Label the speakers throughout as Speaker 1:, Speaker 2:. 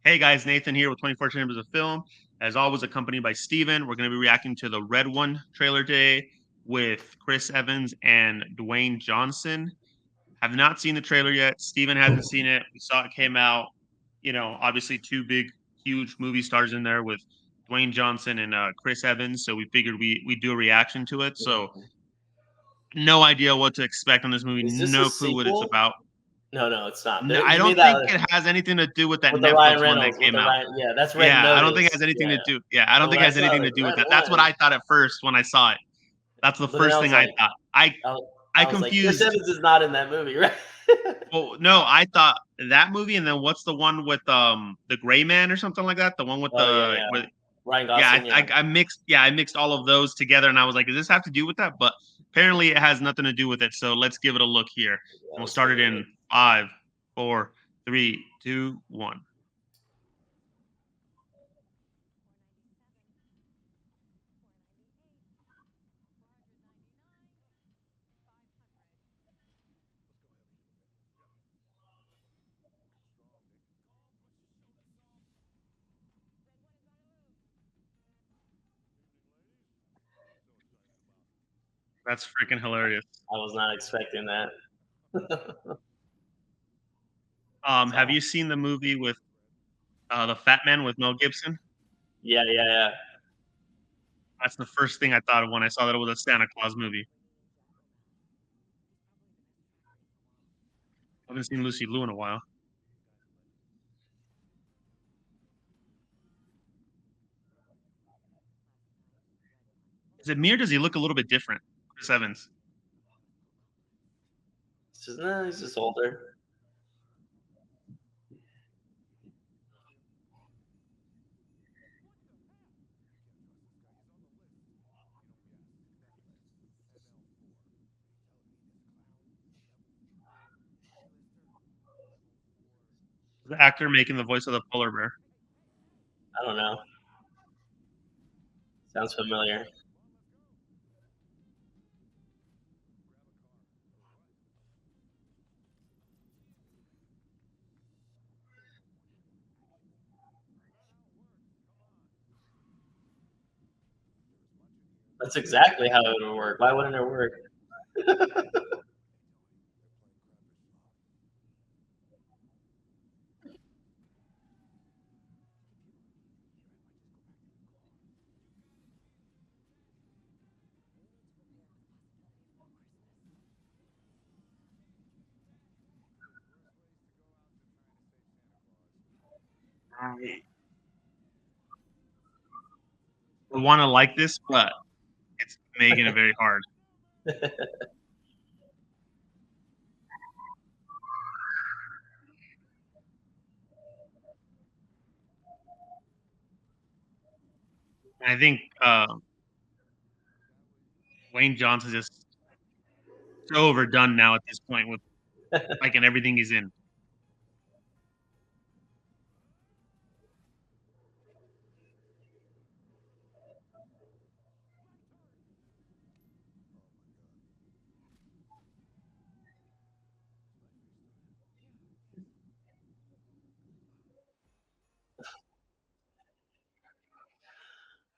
Speaker 1: Hey guys, Nathan here with 24 Chambers of Film. As always, accompanied by Steven. We're going to be reacting to the Red One trailer today with Chris Evans and Dwayne Johnson. Have not seen the trailer yet. Steven hasn't seen it. We saw it came out. Obviously two big, huge movie stars in there with Dwayne Johnson and Chris Evans. So we figured we do a reaction to it. So
Speaker 2: Mhm.
Speaker 1: no idea what to expect on this movie.
Speaker 2: Is this a
Speaker 1: No clue what it's
Speaker 2: sequel?
Speaker 1: about.
Speaker 2: No, it's not.
Speaker 1: I
Speaker 2: You made
Speaker 1: don't think
Speaker 2: that
Speaker 1: it has anything to do with that
Speaker 2: with the Ryan
Speaker 1: Netflix one that
Speaker 2: Reynolds, with
Speaker 1: came
Speaker 2: the
Speaker 1: out.
Speaker 2: Ryan, yeah, that's Red
Speaker 1: Yeah, I don't think it
Speaker 2: Notice.
Speaker 1: has anything to
Speaker 2: Yeah.
Speaker 1: do. Yeah, I don't
Speaker 2: So
Speaker 1: think
Speaker 2: when
Speaker 1: it
Speaker 2: I
Speaker 1: has
Speaker 2: saw
Speaker 1: anything
Speaker 2: like
Speaker 1: to do with
Speaker 2: Red
Speaker 1: that. That's what
Speaker 2: One,
Speaker 1: I thought at first when I saw it. That's the
Speaker 2: but then
Speaker 1: first thing I thought.
Speaker 2: I,
Speaker 1: I
Speaker 2: I was like, Chris
Speaker 1: confused.
Speaker 2: Evans is not in that movie, right?
Speaker 1: Well, no, I thought that movie, and then what's the one with the Gray Man or something like that? The one with
Speaker 2: Oh yeah,
Speaker 1: the
Speaker 2: yeah.
Speaker 1: with
Speaker 2: Ryan
Speaker 1: yeah,
Speaker 2: Gosling, yeah.
Speaker 1: I mixed all of those together, and I was like, does this have to do with that? But apparently, it has nothing to do with it. So let's give it a look here, and
Speaker 2: Yeah,
Speaker 1: we'll
Speaker 2: let's
Speaker 1: start
Speaker 2: give
Speaker 1: it
Speaker 2: it a
Speaker 1: in
Speaker 2: look.
Speaker 1: 5, 4, 3, 2, 1. That's freaking hilarious.
Speaker 2: I was not expecting that.
Speaker 1: Have
Speaker 2: So
Speaker 1: you seen the movie with the Fat Man with Mel Gibson?
Speaker 2: yeah.
Speaker 1: That's the first thing I thought of when I saw that it was a Santa Claus movie. I haven't seen Lucy Liu in a while. Is it me or does he look a little bit different? Chris Evans.
Speaker 2: He's just older.
Speaker 1: The actor making the voice of the polar bear.
Speaker 2: I don't know. Sounds familiar. That's exactly how it would work. Why wouldn't it work?
Speaker 1: I want to like this, but it's making it very hard. I think Wayne Johnson's just so overdone now at this point with like and everything he's in.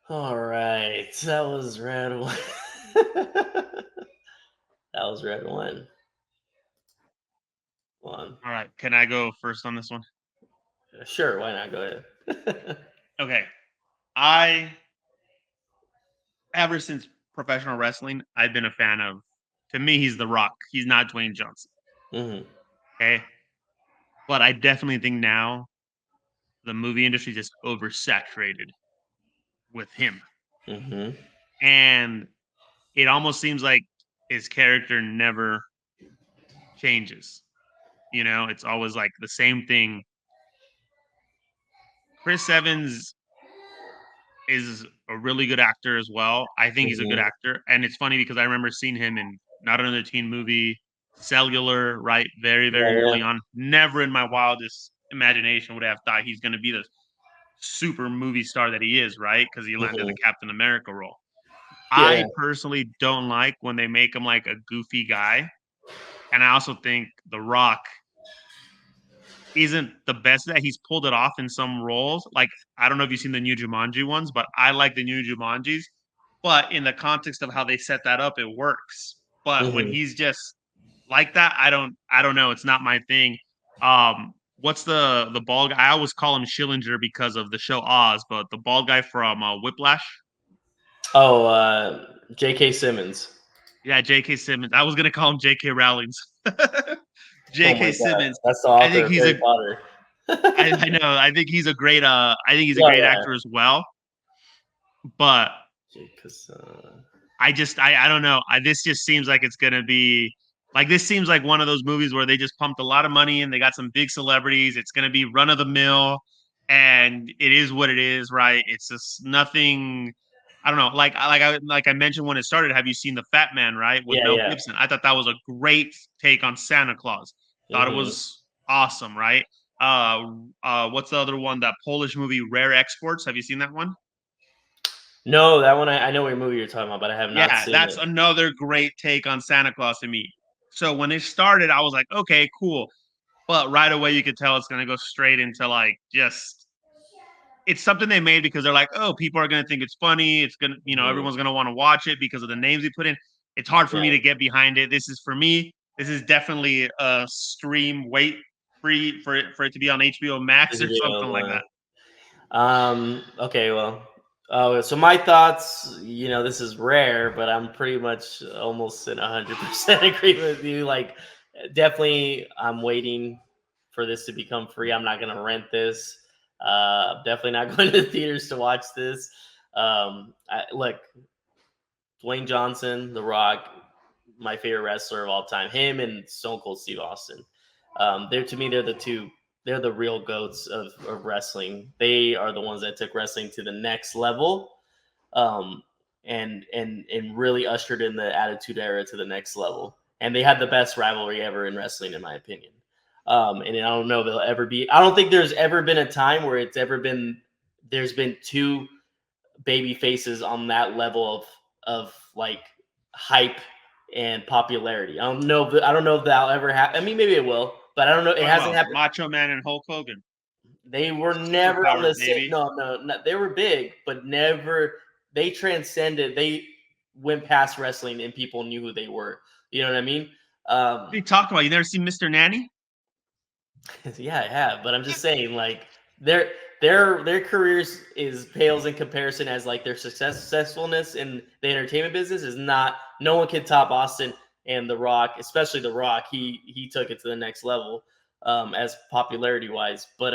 Speaker 2: All right, that was Red One. That was Red One. One.
Speaker 1: All right, can I go first on this one?
Speaker 2: Sure, why not? Go ahead.
Speaker 1: Okay, I ever since professional wrestling, I've been a fan of. To me, he's The Rock. He's not Dwayne Johnson.
Speaker 2: hmm
Speaker 1: Okay, but I definitely think now the movie industry is just oversaturated with him,
Speaker 2: hmm
Speaker 1: and it almost seems like his character never changes. It's always like the same thing. Chris Evans is a really good actor as well. I think he's a good
Speaker 2: hmm
Speaker 1: actor, and it's funny because I remember seeing him in Not Another Teen Movie, Cellular, right? Very,
Speaker 2: Yeah,
Speaker 1: very
Speaker 2: yeah.
Speaker 1: early on. Never in my wildest imagination would I have thought he's going to be the super movie star that he is, right? Because he landed the
Speaker 2: hmm
Speaker 1: Captain America role.
Speaker 2: Yeah.
Speaker 1: I personally don't like when they make him like a goofy guy, and I also think The Rock isn't the best that he's pulled it off in some roles. Like, I don't know if you've seen the new Jumanji ones, but I like the new Jumanjis. But in the context of how they set that up, it works. But when
Speaker 2: Hmm.
Speaker 1: he's just like that, I don't know. It's not my thing. What's the bald guy? I always call him Schillinger because of the show Oz, but the bald guy from Whiplash.
Speaker 2: Oh, J.K. Simmons.
Speaker 1: Yeah, J.K. Simmons. I was gonna call him J.K. Rowling's.
Speaker 2: Oh
Speaker 1: J.K.
Speaker 2: my God,
Speaker 1: Simmons.
Speaker 2: that's the
Speaker 1: I
Speaker 2: author
Speaker 1: think
Speaker 2: of
Speaker 1: he's
Speaker 2: Harry
Speaker 1: a.
Speaker 2: Potter.
Speaker 1: I know. I think he's a great. I think he's a
Speaker 2: Yeah,
Speaker 1: great
Speaker 2: yeah.
Speaker 1: actor as well. But
Speaker 2: Because,
Speaker 1: I don't know. This just seems like it's gonna be like this seems like one of those movies where they just pumped a lot of money in. They got some big celebrities. It's gonna be run of the mill, and it is what it is, right? It's just nothing. I don't know. Like I mentioned when it started. Have you seen The Fat Man? Right, with
Speaker 2: yeah,
Speaker 1: Mel
Speaker 2: yeah.
Speaker 1: Gibson. I thought that was a great take on Santa Claus. Thought it
Speaker 2: Hmm.
Speaker 1: was awesome, right? What's the other one? That Polish movie, Rare Exports. Have you seen that one?
Speaker 2: No, that one I know what movie you're talking about, but I have not
Speaker 1: Yeah,
Speaker 2: seen
Speaker 1: that's
Speaker 2: it.
Speaker 1: another great take on Santa Claus to me. So when it started, I was like, okay, cool. But right away, you could tell it's going to go straight into like just it's something they made because they're like, oh, people are going to think it's funny. It's going to,
Speaker 2: Hmm.
Speaker 1: everyone's going to want to watch it because of the names they put in. It's hard for
Speaker 2: Yeah,
Speaker 1: me to get behind it. This is for me. This is definitely a stream wait free for it to be on HBO Max
Speaker 2: is
Speaker 1: or
Speaker 2: it
Speaker 1: something like that.
Speaker 2: Okay, well, so my thoughts, this is rare, but I'm pretty much almost in 100% agreement with you. Like, definitely, I'm waiting for this to become free. I'm not gonna rent this. Definitely not going to the theaters to watch this. Look, Dwayne Johnson, The Rock, my favorite wrestler of all time. Him and Stone Cold Steve Austin. They're to me, they're the two. They're the real goats of wrestling. They are the ones that took wrestling to the next level, um, and really ushered in the Attitude Era to the next level. And they had the best rivalry ever in wrestling, in my opinion. And I don't know if they'll ever be. I don't think there's ever been a time where it's ever been. There's been two baby faces on that level of like hype and popularity. I don't know if that'll ever happen. I mean, maybe it will, but I don't know. It
Speaker 1: Talking
Speaker 2: hasn't
Speaker 1: about
Speaker 2: happened.
Speaker 1: Macho Man and Hulk Hogan,
Speaker 2: They were never on
Speaker 1: superpowers,
Speaker 2: the same.
Speaker 1: baby.
Speaker 2: No, no, no, they were big, but never. They transcended. They went past wrestling, and people knew who they were. You know what I mean?
Speaker 1: What are you talking about? You never seen Mr. Nanny?
Speaker 2: Yeah, I have, but I'm just saying, like their their careers is pales in comparison as like their successfulness in the entertainment business is not. No one can top Austin and The Rock, especially The Rock. He took it to the next level as popularity wise. But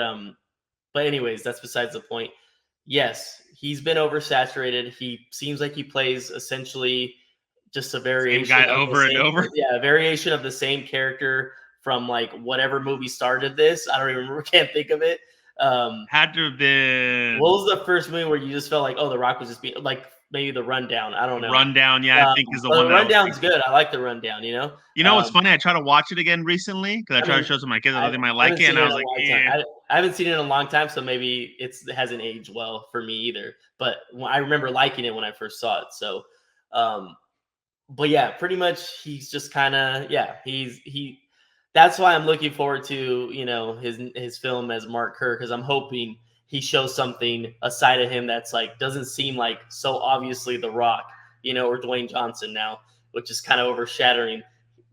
Speaker 2: anyways, that's besides the point. Yes, he's been oversaturated. He seems like he plays essentially just a
Speaker 1: Same
Speaker 2: variation
Speaker 1: guy
Speaker 2: of the
Speaker 1: over and
Speaker 2: same,
Speaker 1: over.
Speaker 2: yeah, a variation of the same character from like whatever movie started this. I don't even remember, can't think of it. Um,
Speaker 1: Had to have
Speaker 2: what
Speaker 1: been
Speaker 2: was the first movie where you just felt like, oh, The Rock was just being like maybe The Rundown? I don't
Speaker 1: The
Speaker 2: know.
Speaker 1: Rundown. Yeah, I think is the
Speaker 2: But
Speaker 1: one
Speaker 2: The
Speaker 1: that I was
Speaker 2: Rundown's
Speaker 1: thinking.
Speaker 2: good. I like The Rundown. You know,
Speaker 1: You know what's funny? I tried to watch it again recently because I
Speaker 2: I
Speaker 1: tried to
Speaker 2: mean,
Speaker 1: show some of my kids. I thought
Speaker 2: I
Speaker 1: they might like
Speaker 2: haven't
Speaker 1: it,
Speaker 2: seen
Speaker 1: and
Speaker 2: it
Speaker 1: I
Speaker 2: in
Speaker 1: was
Speaker 2: a
Speaker 1: like,
Speaker 2: long time.
Speaker 1: yeah.
Speaker 2: I haven't seen it in a long time, so maybe it hasn't aged well for me either. But I remember liking it when I first saw it. So, um, but yeah, pretty much he's just kind of, yeah, he. That's why I'm looking forward to his film as Mark Kerr, because I'm hoping he shows something, a side of him that's like doesn't seem like so obviously The Rock, or Dwayne Johnson now, which is kind of overshadowing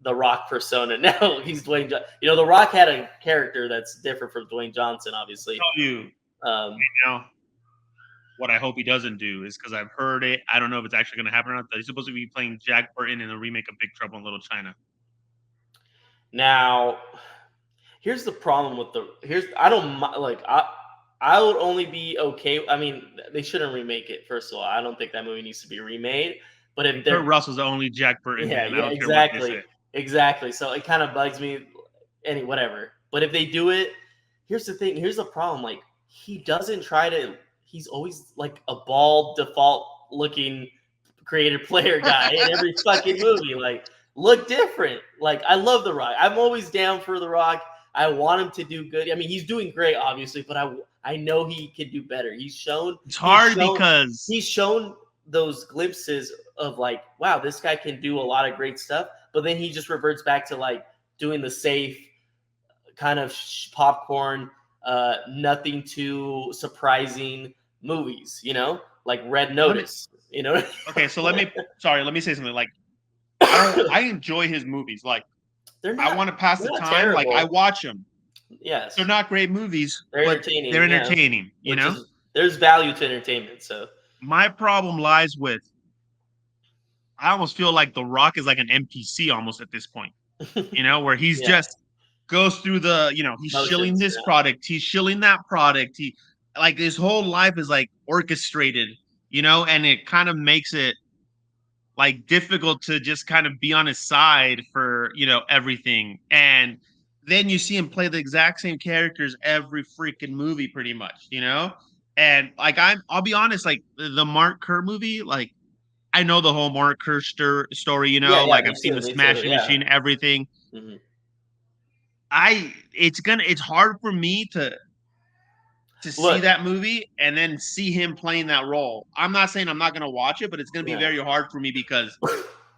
Speaker 2: the Rock persona. Now he's Dwayne. The Rock had a character that's different from Dwayne Johnson, obviously.
Speaker 1: Tell you
Speaker 2: Um,
Speaker 1: now what I hope he doesn't do is because I've heard it. I don't know if it's actually going to happen or not. That he's supposed to be playing Jack Burton in a remake of Big Trouble in Little China.
Speaker 2: Now, here's the problem with the here's I don't like I would only be okay. I mean, they shouldn't remake it. First of all, I don't think that movie needs to be remade. But if
Speaker 1: And Kurt
Speaker 2: they're
Speaker 1: Russell's the only Jack Burton
Speaker 2: yeah,
Speaker 1: man. I
Speaker 2: yeah,
Speaker 1: don't care what they say.
Speaker 2: exactly. So it kind of bugs me. Whatever. But if they do it, here's the thing. Here's the problem. Like he doesn't try to. He's always like a bald default looking creative player guy in every fucking movie. Like look different. Like I love The Rock. I'm always down for The Rock. I want him to do good. I mean, he's doing great, obviously, but I know he can do better.
Speaker 1: It's hard because
Speaker 2: he's shown those glimpses of like, wow, this guy can do a lot of great stuff. But then he just reverts back to like doing the safe kind of popcorn, nothing too surprising movies, like Red Notice,
Speaker 1: Okay, so let me say something. Like, I enjoy his movies. Like,
Speaker 2: They're
Speaker 1: I want to pass the
Speaker 2: not
Speaker 1: time. Like, I
Speaker 2: terrible.
Speaker 1: watch them.
Speaker 2: Yes,
Speaker 1: They're not great movies,
Speaker 2: they're
Speaker 1: but
Speaker 2: entertaining.
Speaker 1: they're
Speaker 2: Yeah,
Speaker 1: entertaining.
Speaker 2: which is there's value to entertainment. So
Speaker 1: My problem lies with, I almost feel like The Rock is like an NPC almost at this point. Where he's
Speaker 2: yeah,
Speaker 1: just goes through the, he's shilling
Speaker 2: motions.
Speaker 1: this product, he's shilling that product. He like his whole life is like orchestrated, and it kind of makes it like difficult to just kind of be on his side for, everything. And then you see him play the exact same characters every freaking movie pretty much, And like I'll be honest, like the Mark Kerr movie, like I know the whole Mark Kerr story,
Speaker 2: Yeah, yeah,
Speaker 1: like
Speaker 2: me
Speaker 1: I've seen
Speaker 2: too.
Speaker 1: the
Speaker 2: Me too.
Speaker 1: Smashing
Speaker 2: Yeah.
Speaker 1: Machine, everything.
Speaker 2: hmm
Speaker 1: It's hard for me to see
Speaker 2: Look,
Speaker 1: that movie and then see him playing that role. I'm not saying I'm not gonna watch it, but it's gonna be
Speaker 2: yeah.
Speaker 1: very hard for me because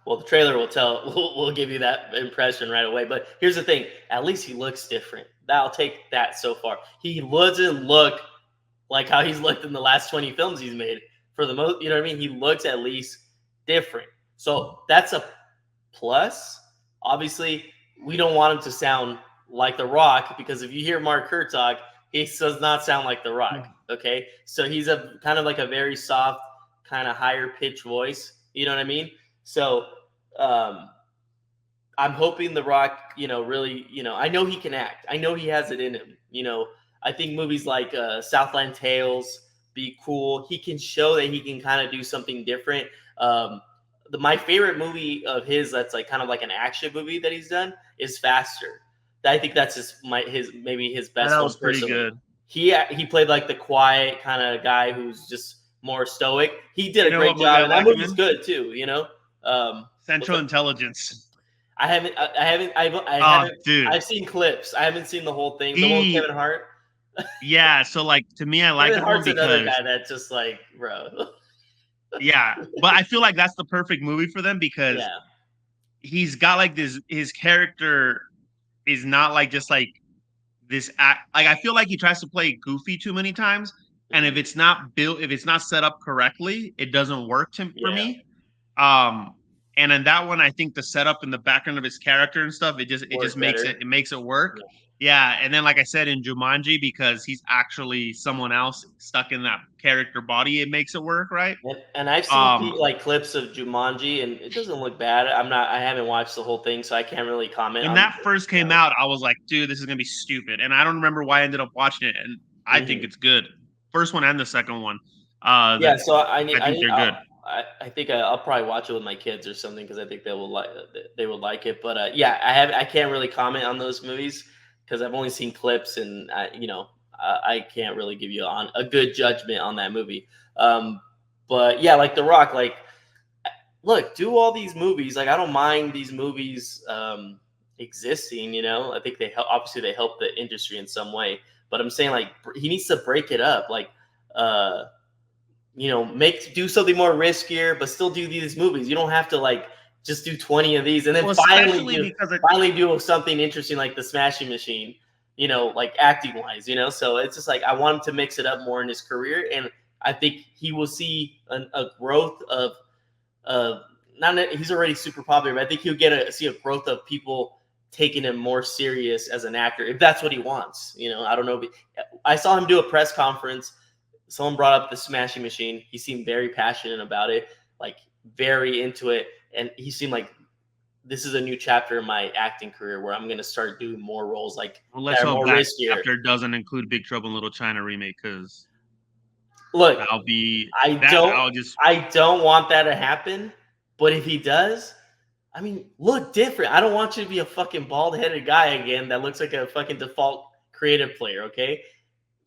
Speaker 2: Well, the trailer will tell. Will give you that impression right away. But here's the thing: at least he looks different. I'll take that so far. He doesn't look like how he's looked in the last 20 films he's made. For the most, you know what I mean? He looks at least different. So that's a plus. Obviously, we don't want him to sound like The Rock because if you hear Mark Kerr talk, he does not sound like The Rock. Okay, so he's a kind of like a very soft, kind of higher pitch voice. You know what I mean? So um, I'm hoping The Rock, really, I know he can act. I know he has it in him. I think movies like Southland Tales be cool. He can show that he can kind of do something different. My favorite movie of his that's like kind of like an action movie that he's done is Faster. I think that's maybe his best
Speaker 1: that
Speaker 2: one
Speaker 1: was pretty
Speaker 2: personally.
Speaker 1: good.
Speaker 2: He played like the quiet kind of guy who's just more stoic. He did a great
Speaker 1: What movie I
Speaker 2: job, and that
Speaker 1: like him
Speaker 2: movie's
Speaker 1: in?
Speaker 2: good too.
Speaker 1: Central Intelligence.
Speaker 2: I
Speaker 1: Oh,
Speaker 2: haven't.
Speaker 1: dude.
Speaker 2: I've seen clips. I haven't seen the whole thing. The one with
Speaker 1: He
Speaker 2: Kevin Hart.
Speaker 1: Yeah, so like to me I like
Speaker 2: Kevin
Speaker 1: that one
Speaker 2: Hart's another
Speaker 1: because
Speaker 2: guy that's just like, bro.
Speaker 1: yeah, but I feel like that's the perfect movie for them because
Speaker 2: Yeah,
Speaker 1: he's got like this his character is not like just like this act like I feel like he tries to play goofy too many times, and if it's not built, if it's not set up correctly, it doesn't work for
Speaker 2: yeah,
Speaker 1: me. Um, and in that one, I think the setup and the background of his character and stuff, it just
Speaker 2: work
Speaker 1: makes
Speaker 2: better.
Speaker 1: it work.
Speaker 2: Yeah.
Speaker 1: Yeah, and then like I said in Jumanji, because he's actually someone else stuck in that character body, it makes it work, right?
Speaker 2: And I've seen
Speaker 1: Um,
Speaker 2: like clips of Jumanji, and it doesn't look bad. I haven't watched the whole thing, so I can't really comment
Speaker 1: when
Speaker 2: on.
Speaker 1: that first came out, I was like, dude, this is gonna be stupid, and I don't remember why I ended up watching it, and I think
Speaker 2: Mhm.
Speaker 1: it's good. First one and the second one.
Speaker 2: Yeah, so I need.
Speaker 1: I think they're good.
Speaker 2: I think I'll probably watch it with my kids or something because I think they will like it. But yeah, I can't really comment on those movies because I've only seen clips and I can't really give you on a good judgment on that movie. But yeah, like The Rock, like look, do all these movies. Like I don't mind these movies existing. I think they help. Obviously, they help the industry in some way. But I'm saying like he needs to break it up. Like do something more riskier, but still do these movies. You don't have to like just do 20 of these and then
Speaker 1: Well, especially because
Speaker 2: finally do something interesting like the Smashing Machine, like acting wise, So it's just like I want him to mix it up more in his career, and I think he will see a growth of not that he's already super popular, but I think he'll see a growth of people taking him more serious as an actor if that's what he wants. I don't know. I saw him do a press conference. Someone brought up the Smashing Machine. He seemed very passionate about it, like very into it. And he seemed like this is a new chapter in my acting career where I'm going to start doing more roles like
Speaker 1: let's
Speaker 2: that are
Speaker 1: hope
Speaker 2: more
Speaker 1: that
Speaker 2: riskier.
Speaker 1: chapter doesn't include Big Trouble in Little China remake because
Speaker 2: Look,
Speaker 1: I'll just
Speaker 2: I don't want that to happen. But if he does, I mean, look different. I don't want you to be a fucking bald headed guy again that looks like a fucking default creative player. Okay.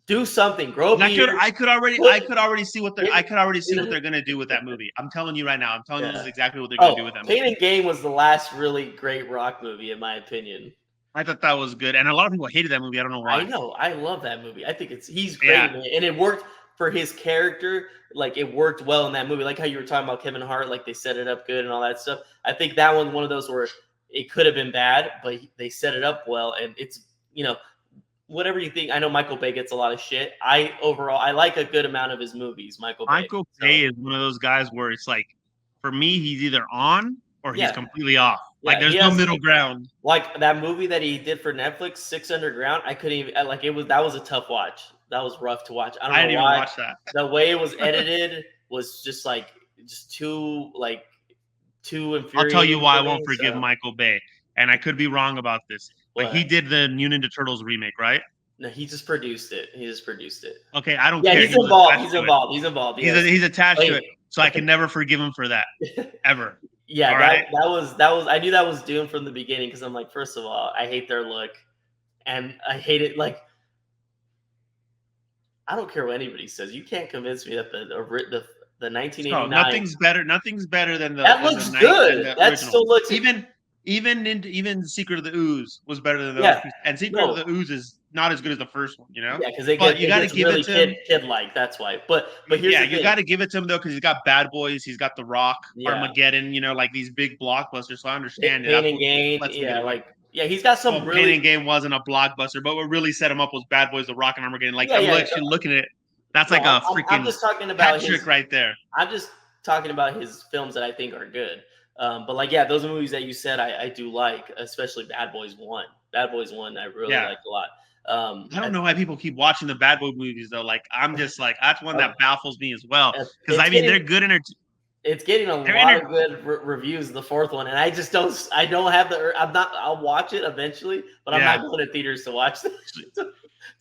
Speaker 2: Do something. Grow a beard.
Speaker 1: I could already see what they're gonna do with that movie. I'm telling you right now. I'm telling you this is exactly what they're gonna do with that movie.
Speaker 2: Pain and Gain was the last really great Rock movie, in my opinion.
Speaker 1: I thought that was good, and a lot of people hated that movie. I don't know why.
Speaker 2: I know. I love that movie. I think he's great, man. And it worked for his character. Like it worked well in that movie. Like how you were talking about Kevin Hart, like they set it up good and all that stuff. I think that one's one of those where it could have been bad, but they set it up well, and it's whatever you think. I know Michael Bay gets a lot of shit. I like a good amount of his movies, Michael Bay.
Speaker 1: Michael
Speaker 2: So
Speaker 1: Bay is one of those guys where it's like, for me, he's either on or he's
Speaker 2: yeah,
Speaker 1: completely off. Like,
Speaker 2: yeah,
Speaker 1: there's
Speaker 2: he
Speaker 1: no
Speaker 2: has
Speaker 1: middle ground.
Speaker 2: like that movie that he did for Netflix, Six Underground. I couldn't even like it was that was a tough watch. That was rough to watch. I don't
Speaker 1: I
Speaker 2: know
Speaker 1: didn't even
Speaker 2: why.
Speaker 1: watch that.
Speaker 2: The way it was edited was just too
Speaker 1: I'll tell you
Speaker 2: infuriating
Speaker 1: why
Speaker 2: for
Speaker 1: I won't
Speaker 2: me.
Speaker 1: forgive
Speaker 2: So
Speaker 1: Michael Bay, and I could be wrong about this, but he
Speaker 2: what?
Speaker 1: did the New Ninja Turtles remake, right?
Speaker 2: No, he just produced it. He just produced it.
Speaker 1: Okay, I don't
Speaker 2: Yeah,
Speaker 1: care.
Speaker 2: he's
Speaker 1: He was
Speaker 2: involved.
Speaker 1: attached
Speaker 2: He's
Speaker 1: to it.
Speaker 2: involved. He's involved.
Speaker 1: He's
Speaker 2: Yes.
Speaker 1: he's attached to
Speaker 2: Wait.
Speaker 1: it, so I can never forgive him for that ever.
Speaker 2: Yeah,
Speaker 1: All
Speaker 2: that
Speaker 1: right.
Speaker 2: that was I knew that was doomed from the beginning because I'm like, first of all, I hate their look, and I hate it. Like, I don't care what anybody says. You can't convince me that the
Speaker 1: So
Speaker 2: 1989
Speaker 1: nothing's better. Nothing's better than
Speaker 2: that
Speaker 1: the
Speaker 2: looks
Speaker 1: night than
Speaker 2: good.
Speaker 1: the
Speaker 2: That
Speaker 1: original.
Speaker 2: still looks
Speaker 1: Even Secret of the Ooze was better than those.
Speaker 2: yeah.
Speaker 1: And Secret of
Speaker 2: No,
Speaker 1: the Ooze is not as good as the first one, you know.
Speaker 2: yeah, because
Speaker 1: But you
Speaker 2: it
Speaker 1: got to
Speaker 2: gets
Speaker 1: give it
Speaker 2: really
Speaker 1: to him.
Speaker 2: kid like. That's why. But here's
Speaker 1: Yeah,
Speaker 2: the
Speaker 1: you
Speaker 2: thing.
Speaker 1: got to give it to him though, because he's got Bad Boys, he's got The Rock,
Speaker 2: Yeah,
Speaker 1: Armageddon, you know, like these big blockbusters. So I understand it.
Speaker 2: Pain
Speaker 1: That's
Speaker 2: and
Speaker 1: what
Speaker 2: Gain.
Speaker 1: lets him get
Speaker 2: Yeah,
Speaker 1: away.
Speaker 2: like yeah, he's got some
Speaker 1: Well, Pain
Speaker 2: really
Speaker 1: and Game wasn't a blockbuster, but what really set him up was Bad Boys, The Rock, and Armageddon. Like
Speaker 2: yeah
Speaker 1: I'm
Speaker 2: yeah.
Speaker 1: actually looking at it. That's
Speaker 2: No,
Speaker 1: like a
Speaker 2: I'm
Speaker 1: freaking
Speaker 2: just talking
Speaker 1: hat
Speaker 2: about
Speaker 1: trick
Speaker 2: his
Speaker 1: right there.
Speaker 2: I'm just talking about his films that I think are good. But like, yeah, those movies that you said, I do like, especially Bad Boys One. Bad Boys One, I really
Speaker 1: Yeah.
Speaker 2: like a lot.
Speaker 1: I don't know why people keep watching the Bad Boy movies though. Like I'm just like that's one
Speaker 2: Uh,
Speaker 1: that baffles me as well. Because
Speaker 2: it's
Speaker 1: I mean they're
Speaker 2: getting
Speaker 1: good
Speaker 2: it's getting a
Speaker 1: they're
Speaker 2: lot of good reviews. The fourth one, and I don't have the I'm not I'll watch it eventually, but I'm
Speaker 1: yeah.
Speaker 2: not going to theaters to watch to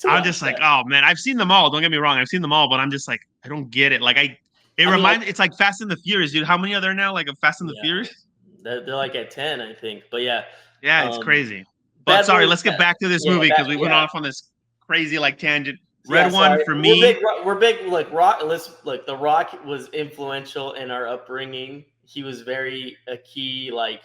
Speaker 1: I'm
Speaker 2: watch
Speaker 1: just like,
Speaker 2: that.
Speaker 1: oh man, I've seen them all. Don't get me wrong, I've seen them all, but I'm just like, I don't get it. Like it
Speaker 2: I mean,
Speaker 1: reminds it's like Fast and the Furious, dude. How many are there now? Like a Fast and the
Speaker 2: yeah,
Speaker 1: Furious?
Speaker 2: they're like at 10, I think. But yeah,
Speaker 1: Yeah, it's
Speaker 2: um,
Speaker 1: crazy. But
Speaker 2: Bad
Speaker 1: sorry,
Speaker 2: Boys,
Speaker 1: let's get back to this
Speaker 2: yeah,
Speaker 1: movie because we went
Speaker 2: yeah.
Speaker 1: off on this crazy like tangent.
Speaker 2: Yeah,
Speaker 1: Red one
Speaker 2: sorry.
Speaker 1: for
Speaker 2: We're big.
Speaker 1: me.
Speaker 2: We're big. Look, Rock. Look. The Rock was influential in our upbringing. He was very a key like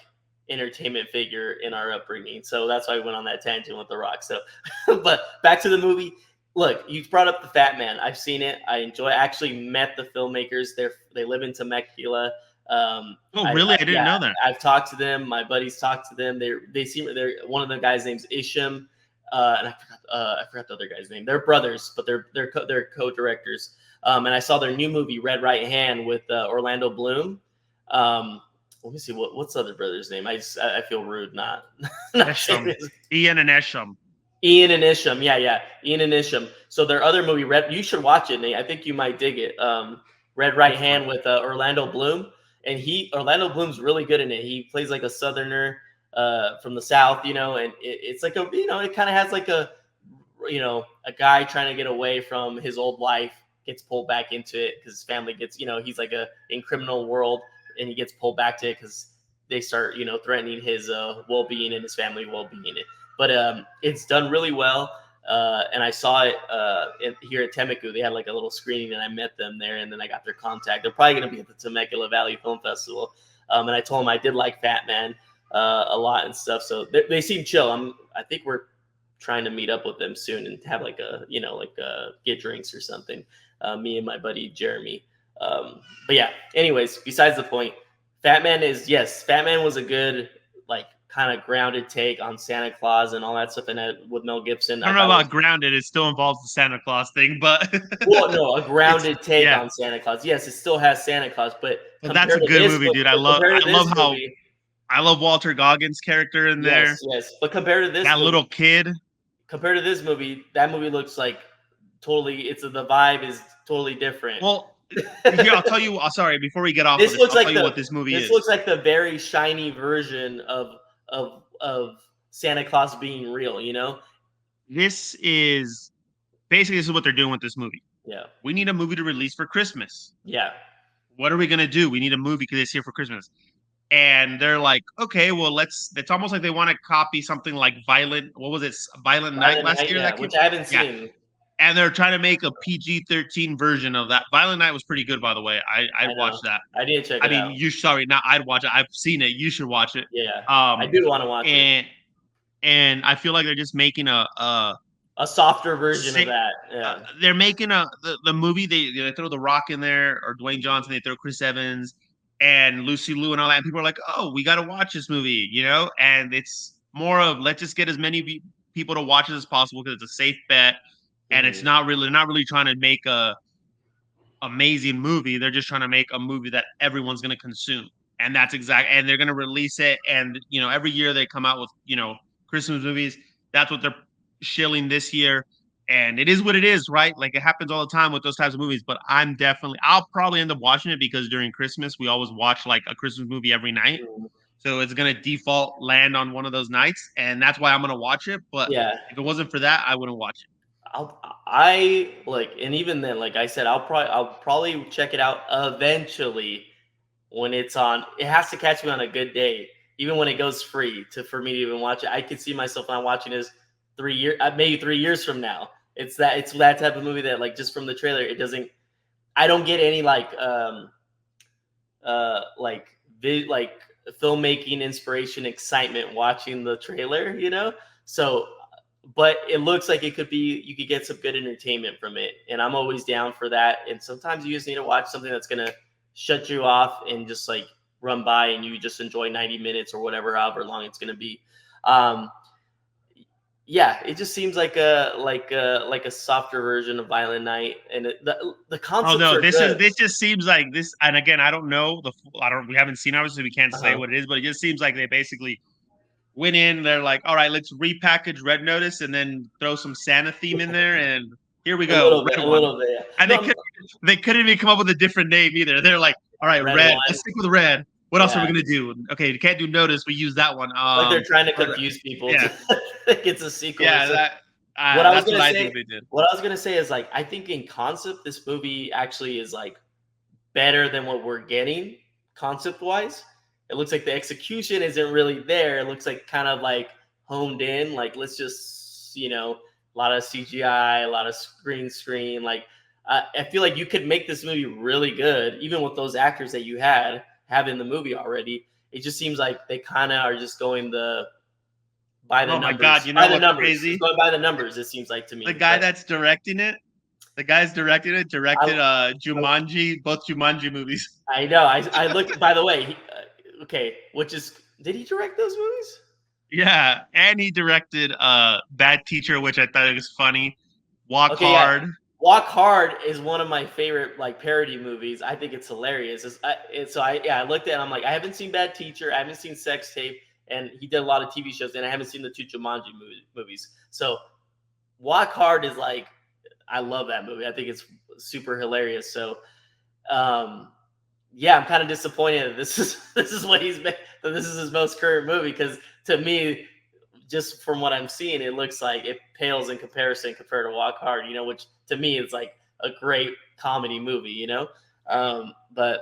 Speaker 2: entertainment figure in our upbringing. So that's why we went on that tangent with the Rock. So, but back to the movie. Look, you brought up the Fat Man. I've seen it. I enjoy. I actually met the filmmakers. They live in Temecula.
Speaker 1: Oh, really? I didn't
Speaker 2: Yeah,
Speaker 1: know that.
Speaker 2: I've talked to them. My buddies talked to them. They're one of the guys' name's Isham, and I forgot the other guy's name. They're brothers, but they're co-directors. And I saw their new movie Red Right Hand with Orlando Bloom. Let me see what's the other brother's name. I feel rude not
Speaker 1: Esham. Ian and Esham.
Speaker 2: Ian and Isham. Yeah, Ian and Isham. So their other movie Red, you should watch it, Nate. I think you might dig it. Red Right
Speaker 1: Which one?
Speaker 2: Hand with Orlando Bloom, and Orlando Bloom's really good in it. He plays like a Southerner from the South, and it's like it kind of has like a a guy trying to get away from his old life gets pulled back into it because his family gets he's like in criminal world and he gets pulled back to it because they start threatening his well-being and his family well-being. But it's done really well. And I saw it here at Temecula. They had like a little screening, and I met them there, and then I got their contact. They're probably going to be at the Temecula Valley Film Festival. And I told them I did like Fat Man a lot and stuff. So they seem chill. I think we're trying to meet up with them soon and have like get drinks or something. Me and my buddy Jeremy. But yeah. Anyways, besides the point, Fat Man was a good like kind of grounded take on Santa Claus and all that stuff. And with Mel Gibson,
Speaker 1: I don't know about grounded. It still involves the Santa Claus thing, but
Speaker 2: well, no, a grounded take
Speaker 1: yeah.
Speaker 2: on Santa Claus. Yes, it still has Santa Claus, but
Speaker 1: That's a good movie, dude. I love
Speaker 2: movie,
Speaker 1: I love Walter Goggins' character in there.
Speaker 2: Yes. But compared to this
Speaker 1: that
Speaker 2: movie,
Speaker 1: little kid,
Speaker 2: compared to this movie, that movie looks like totally. The vibe is totally different.
Speaker 1: Well, here I'll tell you. Sorry, before we get off,
Speaker 2: This looks
Speaker 1: I'll
Speaker 2: like
Speaker 1: tell you what this movie is.
Speaker 2: This looks like the very shiny version of Santa Claus being real.
Speaker 1: This is what they're doing with this movie.
Speaker 2: Yeah.
Speaker 1: We need a movie to release for Christmas.
Speaker 2: Yeah.
Speaker 1: What are we gonna do? We need a movie because it's here for Christmas. And they're like, okay, well, it's almost like they want to copy something like Violent Night last year.
Speaker 2: Yeah, which I haven't seen.
Speaker 1: And they're trying to make a PG-13 version of that. Violent Night was pretty good, by the way. I'd watch that.
Speaker 2: I did check it out.
Speaker 1: I'd watch it. I've seen it. You should watch it.
Speaker 2: Yeah. I do want to watch it.
Speaker 1: And I feel like they're just making a
Speaker 2: softer version of that. Yeah.
Speaker 1: They're making the movie. They throw The Rock in there or Dwayne Johnson. They throw Chris Evans and Lucy Liu and all that. And people are like, oh, we got to watch this movie, And it's more of let's just get as many people to watch it as possible because it's a safe bet, and it's
Speaker 2: Mhm.
Speaker 1: not really trying to make a amazing movie. They're just trying to make a movie that everyone's going to consume. And that's and they're going to release it. And, every year they come out with, Christmas movies. That's what they're shilling this year. And it is what it is, right? Like it happens all the time with those types of movies. But I'll probably end up watching it because during Christmas, we always watch like a Christmas movie every night.
Speaker 2: Mhm.
Speaker 1: So it's going to default land on one of those nights. And that's why I'm going to watch it. But
Speaker 2: Yeah.
Speaker 1: if it wasn't for that, I wouldn't watch it.
Speaker 2: I like, and even then, like I said, I'll probably check it out eventually when it's on. It has to catch me on a good day, even when it goes free for me to even watch it. I could see myself not watching this 3 years, maybe 3 years from now. It's that type of movie that, like, just from the trailer, it doesn't. I don't get any like like filmmaking inspiration, excitement watching the trailer, So, but it looks like it could be, you could get some good entertainment from it, and I'm always down for that. And sometimes you just need to watch something that's gonna shut you off and just like run by, and you just enjoy 90 minutes or whatever, however long it's gonna be. um yeah, it just seems like a softer version of Violent Night, and the
Speaker 1: Oh
Speaker 2: concepts
Speaker 1: no,
Speaker 2: are good.
Speaker 1: this just seems like this. And again, I don't know we haven't seen, obviously we can't say
Speaker 2: Uh-huh.
Speaker 1: what it is, but it just seems like they basically went in. They're like, all right, let's repackage Red Notice and then throw some Santa theme in there, and here we
Speaker 2: A
Speaker 1: go,
Speaker 2: little bit,
Speaker 1: Red
Speaker 2: a
Speaker 1: One.
Speaker 2: little bit. Yeah.
Speaker 1: And
Speaker 2: No,
Speaker 1: they couldn't even come up with a different name either. They're like, all right,
Speaker 2: red
Speaker 1: Red. Let's
Speaker 2: wine.
Speaker 1: stick with Red. What else are we
Speaker 2: Yeah,
Speaker 1: gonna do? Okay, you can't do Notice. We use that one.
Speaker 2: like they're trying to
Speaker 1: But
Speaker 2: confuse people to
Speaker 1: yeah,
Speaker 2: think it's a sequel or
Speaker 1: yeah,
Speaker 2: something. What I was
Speaker 1: that's what
Speaker 2: gonna
Speaker 1: I
Speaker 2: say,
Speaker 1: think they did.
Speaker 2: is, like, I think in concept, this movie actually is like better than what we're getting concept wise. It looks like the execution isn't really there. It looks like kind of like honed in. Like, let's just, a lot of CGI, a lot of screen. Like, I feel like you could make this movie really good, even with those actors that you have in the movie already. It just seems like they kind of are just going by the
Speaker 1: Oh my
Speaker 2: numbers.
Speaker 1: God, you
Speaker 2: By
Speaker 1: know
Speaker 2: the
Speaker 1: what's
Speaker 2: numbers. It's
Speaker 1: crazy?
Speaker 2: going by the numbers. It seems like to
Speaker 1: The
Speaker 2: me.
Speaker 1: guy
Speaker 2: But
Speaker 1: that's directing it, the guy's directed it,
Speaker 2: I,
Speaker 1: directed Jumanji, both Jumanji movies.
Speaker 2: I know. I looked. By the way, okay, which is, did he direct those movies?
Speaker 1: Yeah, and he directed Bad Teacher, which I thought was funny. Walk
Speaker 2: Okay, yeah.
Speaker 1: Hard.
Speaker 2: Walk Hard is one of my favorite like parody movies. I think it's hilarious. I looked at it, and I'm like, I haven't seen Bad Teacher, I haven't seen Sex Tape, and he did a lot of TV shows, and I haven't seen the two Jumanji movies. So Walk Hard is like, I love that movie. I think it's super hilarious. So, um, yeah, I'm kind of disappointed that this is what he's made, that this is his most current movie, because to me, just from what I'm seeing, it looks like it pales in comparison compared to Walk Hard, which to me is like a great comedy movie. But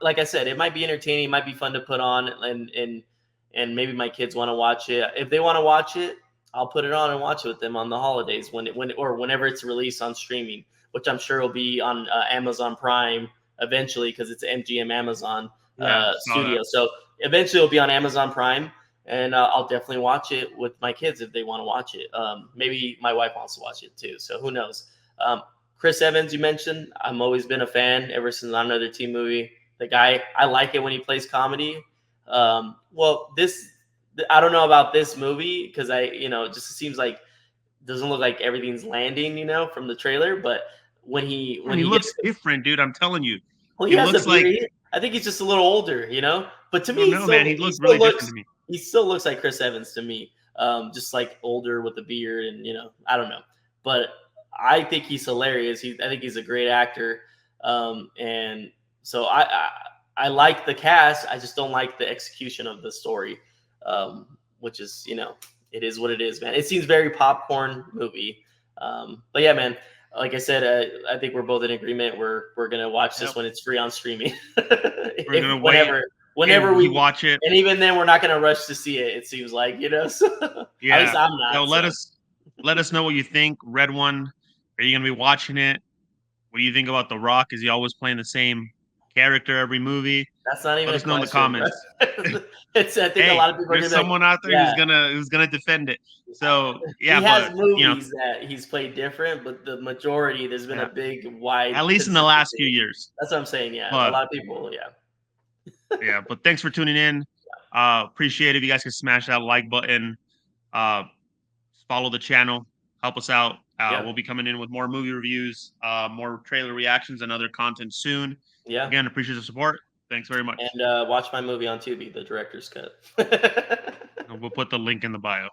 Speaker 2: like I said, it might be entertaining, it might be fun to put on, and maybe my kids want to watch it. If they want to watch it, I'll put it on and watch it with them on the holidays or whenever it's released on streaming, which I'm sure will be on Amazon Prime eventually, because it's MGM Amazon
Speaker 1: Yeah, saw that.
Speaker 2: studio. So eventually it'll be on Amazon Prime, and I'll definitely watch it with my kids if they want to watch it. Maybe my wife wants to watch it too, so who knows? Chris Evans, you mentioned. I'm always been a fan ever since On Another Teen Movie. The guy, I like it when he plays comedy. Well, I don't know about this movie, because it just seems like, doesn't look like everything's landing, from the trailer. But when he
Speaker 1: And
Speaker 2: when
Speaker 1: he
Speaker 2: he gets,
Speaker 1: looks different, dude. I'm telling you.
Speaker 2: well, he
Speaker 1: He
Speaker 2: has a
Speaker 1: looks like,
Speaker 2: beard. I think he's just a little older, But to
Speaker 1: I
Speaker 2: me,
Speaker 1: don't know, man. He
Speaker 2: he
Speaker 1: looked
Speaker 2: still
Speaker 1: really different
Speaker 2: looks
Speaker 1: to me.
Speaker 2: he still looks like Chris Evans to me. Just like older with a beard, and I don't know, but I think he's hilarious. I think he's a great actor, and so I like the cast. I just don't like the execution of the story, which is, it is what it is, man. It seems very popcorn movie, but yeah, man. Like I said, I think we're both in agreement. We're gonna watch this
Speaker 1: Yep.
Speaker 2: when it's free on streaming.
Speaker 1: We're gonna wait
Speaker 2: Whenever
Speaker 1: and
Speaker 2: we,
Speaker 1: you watch it.
Speaker 2: and even then, we're not gonna rush to see it. It seems like, So, at least
Speaker 1: Yeah.
Speaker 2: I'm
Speaker 1: So
Speaker 2: not.
Speaker 1: let us know what you think. Red One. Are you gonna be watching it? What do you think about The Rock? Is he always playing the same character every movie?
Speaker 2: That's not even
Speaker 1: Let
Speaker 2: a
Speaker 1: us know in the
Speaker 2: question, bro.
Speaker 1: comments.
Speaker 2: I think a
Speaker 1: Hey,
Speaker 2: lot of people are gonna
Speaker 1: there's
Speaker 2: be like,
Speaker 1: someone out there
Speaker 2: yeah.
Speaker 1: who's gonna defend it. So
Speaker 2: He
Speaker 1: yeah,
Speaker 2: has
Speaker 1: but
Speaker 2: movies that he's played different, but the majority, there's been a
Speaker 1: yeah,
Speaker 2: big, wide
Speaker 1: at least in the last few
Speaker 2: consistency.
Speaker 1: years.
Speaker 2: That's what I'm saying. Yeah, a
Speaker 1: But
Speaker 2: lot of people. Yeah,
Speaker 1: yeah, but thanks for tuning in. Appreciate it. If you guys can smash that like button. Uh, follow the channel, help us out.
Speaker 2: Yeah.
Speaker 1: We'll be coming in with more movie reviews, more trailer reactions, and other content soon.
Speaker 2: Yeah.
Speaker 1: Again, appreciate the support. Thanks very much.
Speaker 2: And watch my movie on Tubi, the director's cut.
Speaker 1: We'll put the link in the bio.